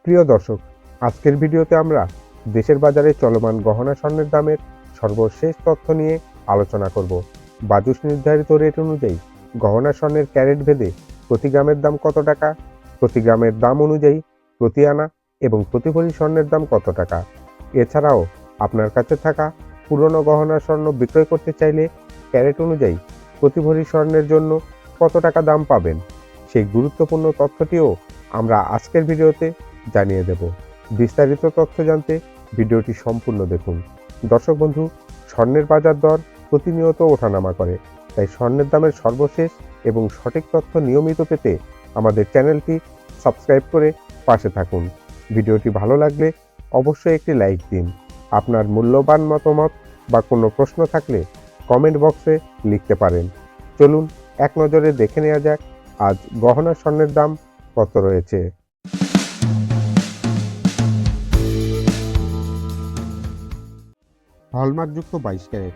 প্রিয় দর্শক, আজকের ভিডিওতে আমরা দেশের বাজারে চলমান গহনা স্বর্ণের দামের সর্বশেষ তথ্য নিয়ে আলোচনা করব। বাজুস নির্ধারিত রেট অনুযায়ী গহনা স্বর্ণের ক্যারেট ভেদে প্রতি গ্রামের দাম কত টাকা, প্রতি গ্রামের দাম অনুযায়ী প্রতি আনা এবং প্রতি ভরি স্বর্ণের দাম কত টাকা। এছাড়াও আপনার কাছে থাকা পুরনো গহনা স্বর্ণ বিক্রয় করতে চাইলে ক্যারেট অনুযায়ী প্রতি ভরি স্বর্ণের জন্য কত টাকা দাম পাবেন, সেই গুরুত্বপূর্ণ তথ্যটিও আমরা আজকের ভিডিওতে জানিয়ে দেব। বিস্তারিত তথ্য জানতে ভিডিওটি সম্পূর্ণ দেখুন। দর্শক বন্ধু, স্বর্ণের বাজার দর প্রতিনিয়ত ওঠানামা করে, তাই স্বর্ণের দামের সর্বশেষ এবং সঠিক তথ্য নিয়মিত পেতে আমাদের চ্যানেলটি সাবস্ক্রাইব করে পাশে থাকুন। ভিডিওটি ভালো লাগলে অবশ্যই একটি লাইক দিন। আপনার মূল্যবান মতামত বা কোনো প্রশ্ন থাকলে কমেন্ট বক্সে লিখতে পারেন। চলুন এক নজরে দেখে নেওয়া যাক আজ গহনা স্বর্ণের দাম কত রয়েছে। হলমার্কযুক্ত 22 ক্যারেট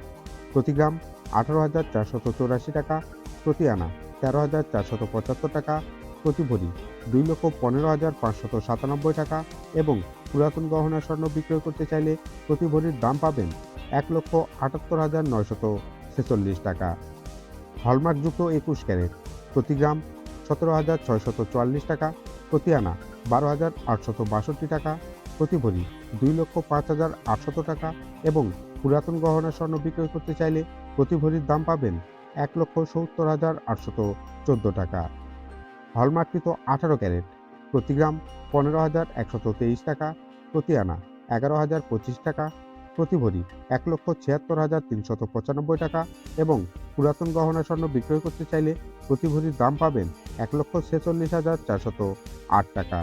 প্রতি গ্রাম 18,484 টাকা, প্রতি আনা 13,475 টাকা, প্রতি ভরি 2,15,597 টাকা এবং পুরাতন গহনা স্বর্ণ বিক্রয় করতে চাইলে প্রতি ভরির দাম পাবেন 1,78,946 টাকা। হলমার্কযুক্ত 21 ক্যারেট প্রতি গ্রাম 17,644 টাকা, প্রতি আনা 12,862 টাকা, প্রতি ভরি 2,05,800 টাকা এবং পুরাতন গহনা স্বর্ণ বিক্রয় করতে চাইলে প্রতি ভরির দাম পাবেন 1,70,814 টাকা। হলমার্ককৃত 18 ক্যারেট প্রতি গ্রাম 15,123 টাকা, প্রতি আনা 11,025 টাকা, প্রতি ভরি 1,76,395 টাকা এবং পুরাতন গহনা স্বর্ণ বিক্রয় করতে চাইলে প্রতি ভরির দাম পাবেন 1,46,408 টাকা।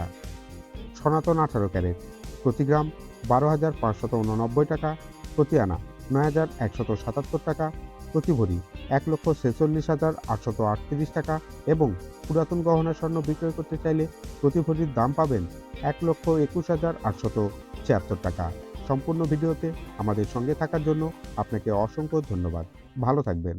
সনাতন 18 ক্যারেট প্রতি গ্রাম 12,589 টাকা, প্রতি আনা 9,177 টাকা, প্রতি ভরি 1,46,838 টাকা এবং পুরাতন গহনা স্বর্ণ বিক্রয় করতে চাইলে প্রতি ভরির দাম পাবেন 1,21,876 টাকা। সম্পূর্ণ ভিডিওতে আমাদের সঙ্গে থাকার জন্য আপনাকে অসংখ্য ধন্যবাদ। ভালো থাকবেন।